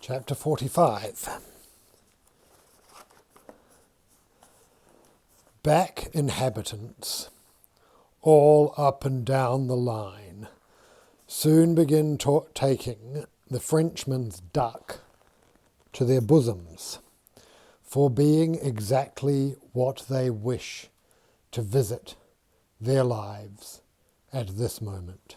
Chapter 45. Back inhabitants, all up and down the line, soon begin taking the Frenchman's duck to their bosoms, for being exactly what they wish to visit their lives at this moment.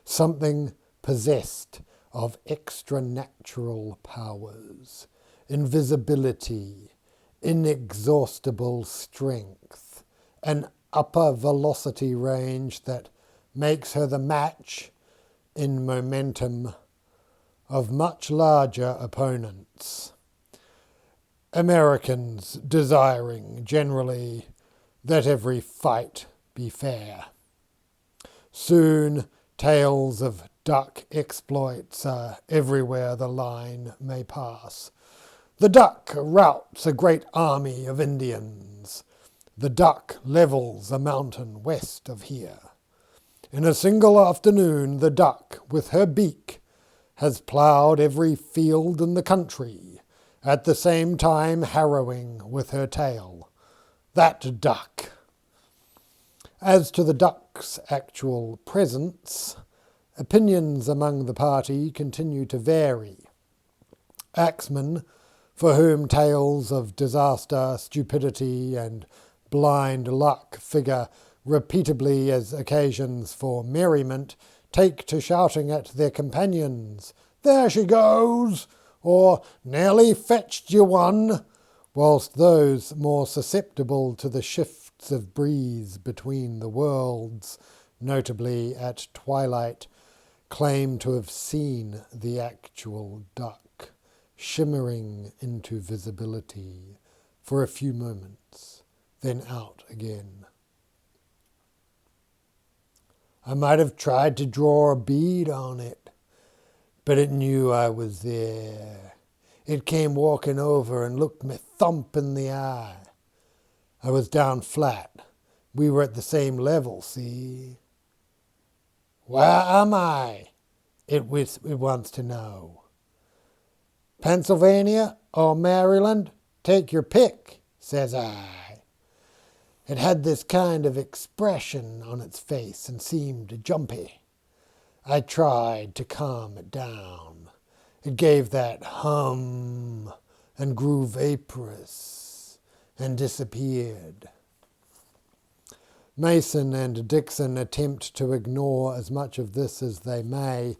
Something possessed of extra-natural powers, invisibility, inexhaustible strength, an upper velocity range that makes her the match in momentum of much larger opponents. Americans desiring generally that every fight be fair. Soon tales of duck exploits are everywhere the line may pass. The duck routs a great army of Indians. The duck levels a mountain west of here. In a single afternoon, the duck, with her beak, has ploughed every field in the country, at the same time harrowing with her tail. That duck. As to the duck's actual presence, opinions among the party continue to vary. Axemen, for whom tales of disaster, stupidity, and blind luck figure repeatedly as occasions for merriment, take to shouting at their companions, "There she goes!" or "Nearly fetched you one," whilst those more susceptible to the shifts of breeze between the worlds, notably at twilight, claim to have seen the actual duck shimmering into visibility for a few moments, then out again. I might have tried to draw a bead on it, but it knew I was there. It came walking over and looked me thump in the eye. I was down flat. We were at the same level, see? "Where am I?" it wants to know. "Pennsylvania or Maryland? Take your pick," says I. It had this kind of expression on its face and seemed jumpy. I tried to calm it down. It gave that hum and grew vaporous and disappeared. Mason and Dixon attempt to ignore as much of this as they may,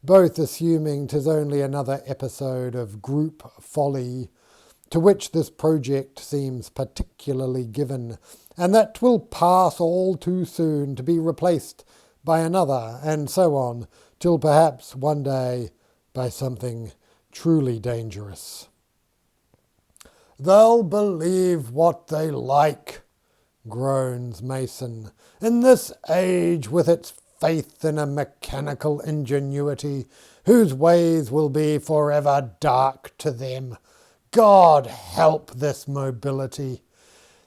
both assuming 'tis only another episode of group folly, to which this project seems particularly given, and that 'twill pass all too soon to be replaced by another, and so on, till perhaps one day by something truly dangerous. "They'll believe what they like," groans Mason, "in this age with its faith in a mechanical ingenuity whose ways will be forever dark to them. God help this mobility.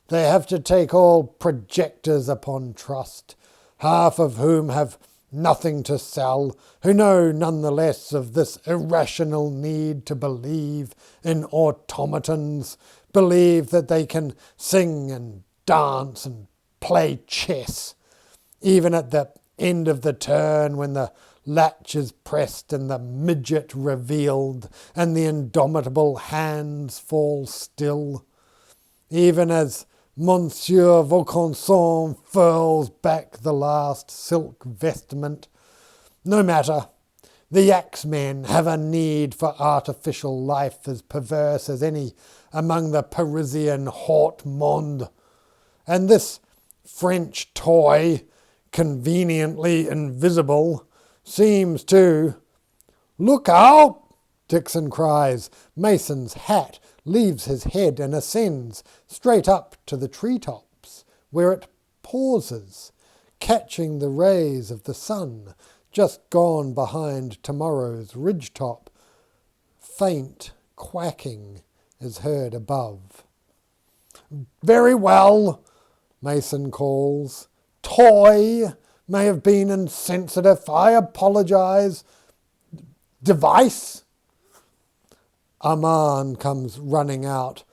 They have to take all projectors upon trust, half of whom have nothing to sell, who know none the less of this irrational need to believe in automatons, believe that they can sing and dance and play chess, even at the end of the turn when the latch is pressed and the midget revealed and the indomitable hands fall still, even as Monsieur Vaucanson furls back the last silk vestment. No matter. The axemen have a need for artificial life as perverse as any among the Parisian haute monde. And this French toy, conveniently invisible, seems to... "Look out!" Dixon cries. Mason's hat leaves his head and ascends straight up to the treetops, where it pauses, catching the rays of the sun just gone behind tomorrow's ridgetop. Faint quacking is heard above. "Very well," Mason calls. "Toy may have been insensitive. I apologize. Device?" Armand comes running out.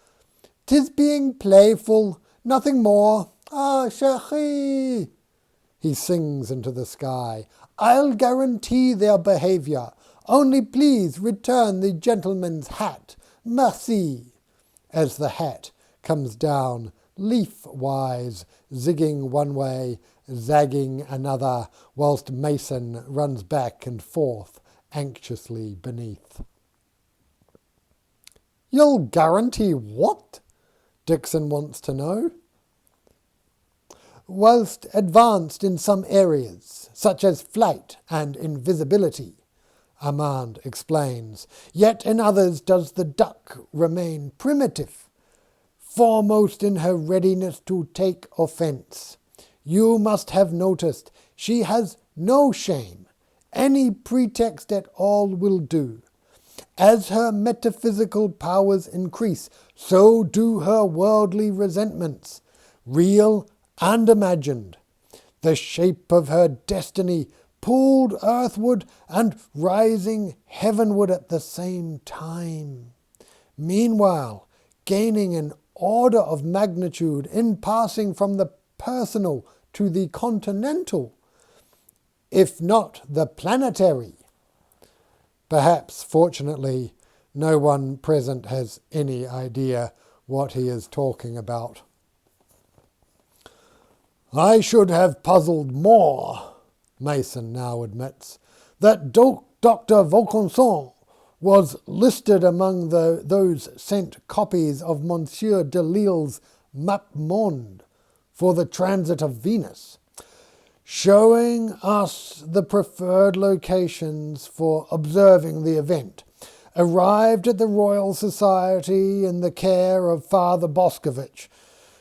"'Tis being playful, nothing more. Ah, chérie!" He sings into the sky. "I'll guarantee their behaviour. Only please return the gentleman's hat. Merci," as the hat comes down leaf-wise, zigging one way, zagging another, whilst Mason runs back and forth anxiously beneath. "You'll guarantee what?" Dixon wants to know. "Whilst advanced in some areas, such as flight and invisibility," Armand explains, "yet in others does the duck remain primitive, foremost in her readiness to take offence. You must have noticed she has no shame. Any pretext at all will do. As her metaphysical powers increase, so do her worldly resentments, real and imagined. The shape of her destiny pulled earthward and rising heavenward at the same time. Meanwhile, gaining an order of magnitude in passing from the personal to the continental, if not the planetary." Perhaps, fortunately, no one present has any idea what he is talking about. "I should have puzzled more," Mason now admits, "that Dr. Vaucanson was listed among those sent copies of Monsieur de Lisle's Map Monde for the transit of Venus, showing us the preferred locations for observing the event, arrived at the Royal Society in the care of Father Boscovich,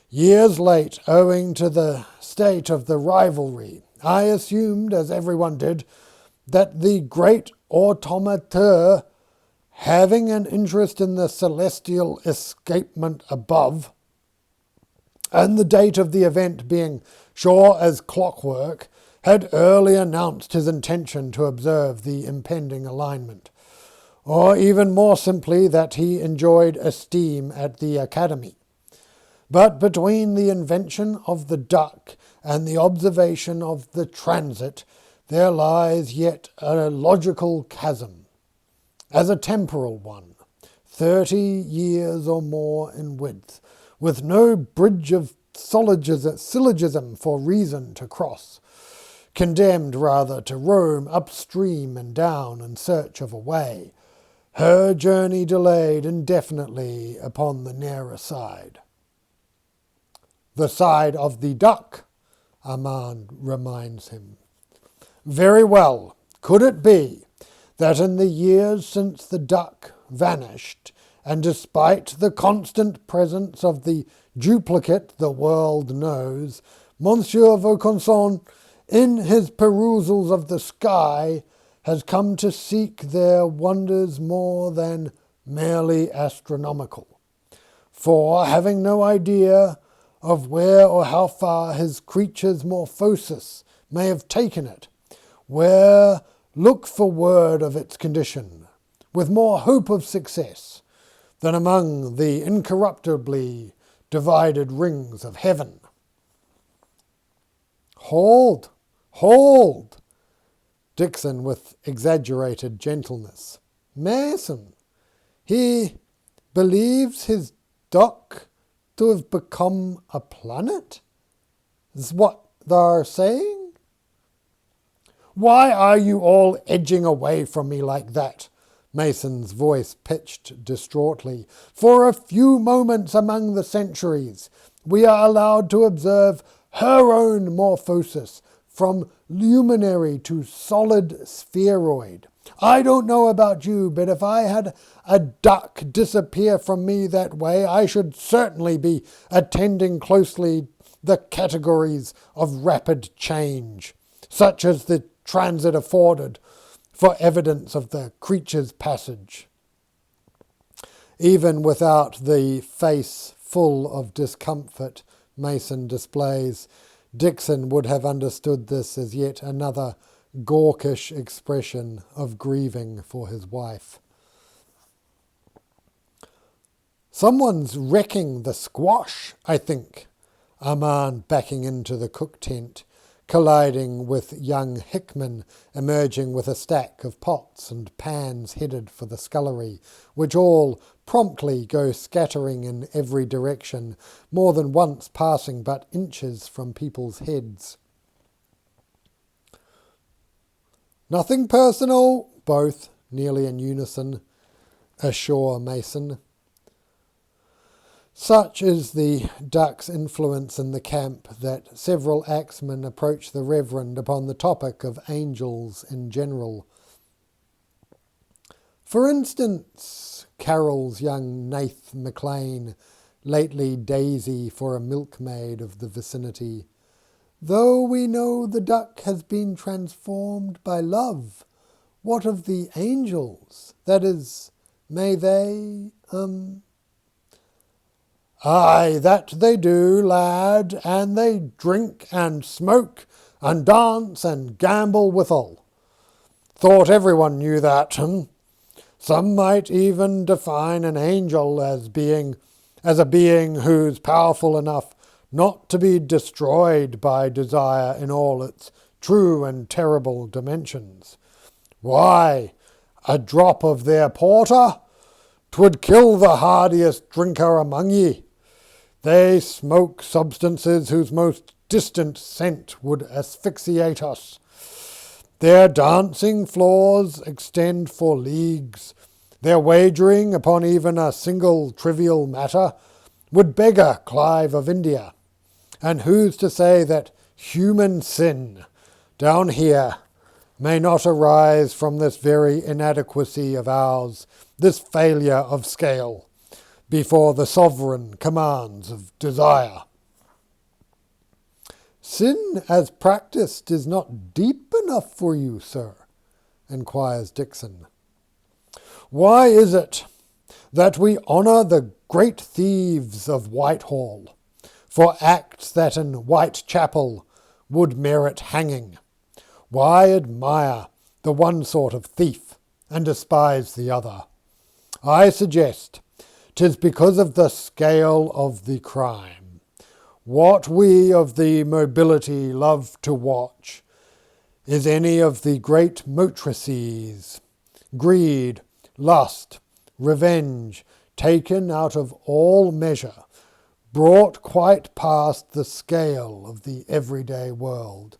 years late owing to the state of the rivalry. I assumed, as everyone did, that the great automateur, having an interest in the celestial escapement above, and the date of the event being sure as clockwork, had early announced his intention to observe the impending alignment, or even more simply that he enjoyed esteem at the Academy. But between the invention of the duck and the observation of the transit, there lies yet a logical chasm, as a temporal one, 30 years or more in width, with no bridge of syllogism for reason to cross, condemned rather to roam upstream and down in search of a way, her journey delayed indefinitely upon the nearer side." "The side of the duck," Armand reminds him. "Very well. Could it be that in the years since the duck vanished, and despite the constant presence of the duplicate the world knows, Monsieur Vaucanson, in his perusals of the sky, has come to seek their wonders more than merely astronomical? For, having no idea of where or how far his creature's morphosis may have taken it, where look for word of its condition, with more hope of success than among the incorruptibly divided rings of heaven." "Hold, hold!" Dixon with exaggerated gentleness. "Mason, he believes his duck to have become a planet? Is what they're saying?" "Why are you all edging away from me like that?" Mason's voice pitched distraughtly. "For a few moments among the centuries, we are allowed to observe her own morphosis from luminary to solid spheroid. I don't know about you, but if I had a duck disappear from me that way, I should certainly be attending closely the categories of rapid change, such as the transit afforded, for evidence of the creature's passage." Even without the face full of discomfort Mason displays, Dixon would have understood this as yet another gawkish expression of grieving for his wife. Someone's wrecking the squash, I think, a man backing into the cook tent, colliding with young Hickman emerging with a stack of pots and pans headed for the scullery, which all promptly go scattering in every direction, more than once passing but inches from people's heads. Nothing personal, both nearly in unison, assure Mason. Such is the duck's influence in the camp that several axemen approach the Reverend upon the topic of angels in general. For instance, carols young Nath McLean, lately Daisy for a milkmaid of the vicinity. Though we know the duck has been transformed by love, what of the angels? That is, may they, Aye, that they do, lad, and they drink and smoke and dance and gamble withal. Thought everyone knew that. Some might even define an angel as a being who's powerful enough not to be destroyed by desire in all its true and terrible dimensions. Why, a drop of their porter? 'Twould kill the hardiest drinker among ye. They smoke substances whose most distant scent would asphyxiate us. Their dancing floors extend for leagues. Their wagering upon even a single trivial matter would beggar Clive of India. And who's to say that human sin down here may not arise from this very inadequacy of ours, this failure of scale, before the sovereign commands of desire? Sin as practised is not deep enough for you, sir, inquires Dixon. Why is it that we honour the great thieves of Whitehall for acts that in Whitechapel would merit hanging? Why admire the one sort of thief and despise the other? I suggest 'tis because of the scale of the crime. What we of the mobility love to watch is any of the great motrices, greed, lust, revenge, taken out of all measure, brought quite past the scale of the everyday world,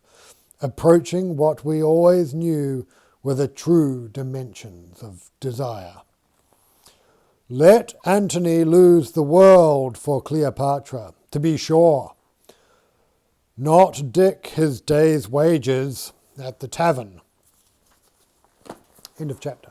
approaching what we always knew were the true dimensions of desire. Let Antony lose the world for Cleopatra, to be sure. Not Dick his day's wages at the tavern. End of chapter.